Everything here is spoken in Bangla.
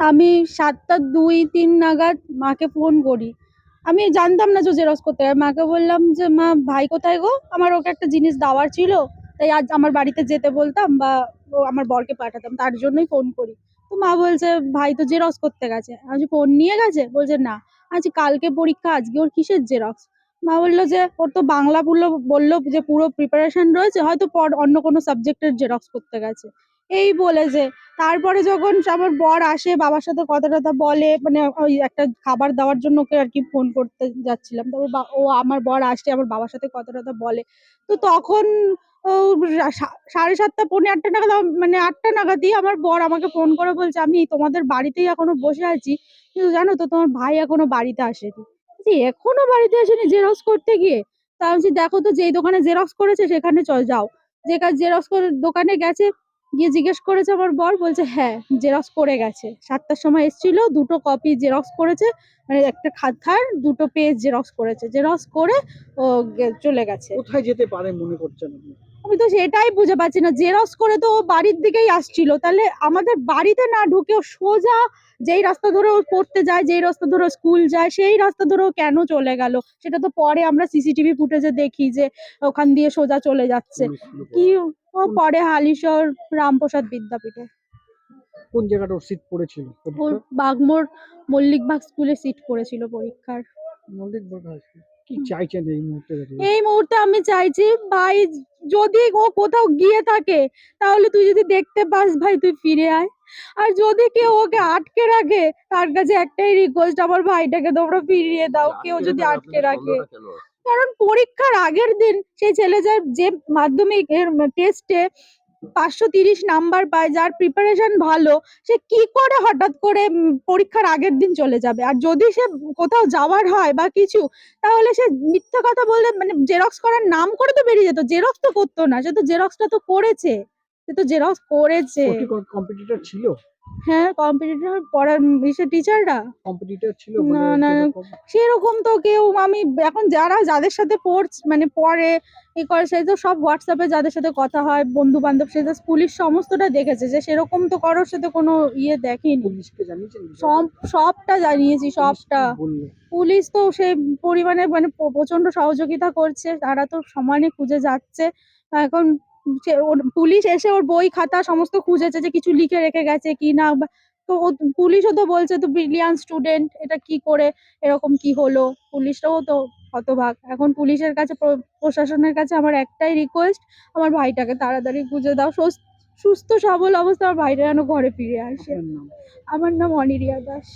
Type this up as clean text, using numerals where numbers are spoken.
আমি 7টা 2-3 নাগাদ মাকে ফোন করি। আমি জানতাম না যে জেরক্স করতে হবে। মাকে বললাম যে, "মা ভাই কোথায় গো? আমার ওকে একটা জিনিস দেওয়ার ছিল। তাই আজ আমার বাড়িতে যেতে বলতাম বা আমার বরকে পাঠাতাম। তার জন্যই ফোন করি।" তো মা বলছে, "ভাই তো জেরক্স করতে গেছে।" আমি বলছি, "ফোন নিয়ে গেছে?" বলছে, "না।" আমি বলছি, "কালকে পরীক্ষা, আজকে ওর কিসের জেরক্স?" মা বলল যে, "ওর তো বাংলা বলল যে পুরো প্রিপারেশন রয়েছে, হয়তো অন্য কোনো সাবজেক্টের জেরক্স করতে গেছে।" এই বলেছে। তারপরে যখন আমার বর আসে, বাবার সাথে কথা-টথা বলে, মানে ওই একটা খাবার দেওয়ার জন্য ওকে আরকি ফোন করতে যাচ্ছিলাম। তারপর আমার বর আসে, আমার বাবার সাথে কথা-টথা বলে। তো তখন ও 7:30 পৌনে 8টা নাগাদ মানে 8টা নাগাদই আমার বর আমাকে ফোন করে বলছে, "আমি তোমাদের বাড়িতেই এখনো বসে আছি। কিন্তু জানো তো তোমার ভাই এখনো বাড়িতে আসেনি।" বলছি, "এখনো বাড়িতে আসেনি জেরক্স করতে গিয়ে?" তা আমি বলছি, "দেখো তো যেই দোকানে জেরক্স করেছে সেখানে যাও।" জেরক্স দোকানে গেছে, গিয়ে জিজ্ঞেস করেছে আমার বর, বলছে, "হ্যাঁ, জেরক্স করে গেছে। 7টার সময় এসেছিল, 2 টো কপি জেরক্স করেছে। মানে একটা খাতার 2 টো পেজ জেরক্স করেছে। জেরক্স করে ও চলে গেছে।" কোথায় যেতে পারে মনে করছেন আপনি? আমি তো সেটাই বুঝে পাচ্ছি না। জেরক্স করে তো ও বাড়ির দিকেই আসছিল। তাহলে আমাদের বাড়িতে না ঢুকে ও সোজা যেই রাস্তা ধরে ও পড়তে যায়, যেই রাস্তা ধরে ও স্কুল যায়, সেই রাস্তা ধরে ও কেন চলে গেল? সেটা তো পরে আমরা সিসিটিভি ফুটেজে দেখি যে ওখান দিয়ে সোজা চলে যাচ্ছে। কি ও পড়ে হালিশহর রামপ্রসাদ বিদ্যাপীঠে। কোন জায়গাটা ওর সিট পড়েছিল ওর পরীক্ষার? বাগমোড় মল্লিকবাগ স্কুলে সিট পড়েছিল পরীক্ষার। মল্লিকবাগ হাই স্কুল। কি চাইছেন এই মুহূর্তে দাঁড়িয়ে? এই মুহূর্তে আমি চাইছি, ভাই যদি ও কোথাও গিয়ে থাকে তাহলে তুই যদি দেখতে পাস ভাই তুই ফিরে আয়। আর যদি কেউ ওকে আটকে রাখে, তার কাছে একটাই রিকোয়েস্ট, আমার ভাইটাকে তোমরা ফিরিয়ে দাও। কেউ যদি আটকে রাখে। কারণ পরীক্ষার আগের দিন সেই ছেলে যে মাধ্যমিক এর টেস্টে 530 নাম্বার পায়, যার প্রিপারেশন ভালো, সে কি করে হঠাৎ করে পরীক্ষার আগের দিন চলে যাবে? আর যদি সে কোথাও যাওয়ার হয় বা কিছু, তাহলে সে মিথ্যা কথা বললে, মানে জেরক্স করার নাম করে তো বেরিয়ে যেত। জেরক্স তো করতো না। সে তো জেরক্সটা তো করেছে। সে তো জেরক্স করেছে। ও কি কোন কম্পিটিটর ছিল? হ্যাঁ, কম্পিটিটর পড়ার টিচাররা? কম্পিটিটর ছিল না, মানে না, যেরকম সেরকম তো কেউ আমি এখন যাদের সাথে মানে পড়ে, করে, সে তো সব WhatsApp এ যাদের সাথে কথা হয়, বন্ধু-বান্ধব, সে তো পুলিশ সমস্তটা দেখেছে যে সেরকম তো কারোর সাথে কোনো দেখিনি। পুলিশকে জানিয়েছেন সব বিষয়টা? সবটা জানিয়েছি, পুলিশ সবটা। কি বলল? পুলিশ তো সেই পরিমাণে মানে প্রচন্ড সহযোগিতা করছে। তারা তো সমানে খুঁজে যাচ্ছে। এখন পুলিশ এসে ওর বই খাতা সমস্ত খুঁজেছে যে কিছু লিখে রেখে গেছে কিনা। তো পুলিশও তো বলছে তো ব্রিলিয়ান্ট স্টুডেন্ট, এটা কি করে এরকম কি হলো? পুলিশরাও তো হতবাক। এখন পুলিশের কাছে প্রশাসনের কাছে আমার একটাই রিকোয়েস্ট, আমার ভাইটাকে তাড়াতাড়ি খুঁজে দাও। সুস্থ সবল অবস্থায় আমার ভাইটা যেন ঘরে ফিরে আসে। আপনার নাম? আমার নাম অনিরিয়া দাস।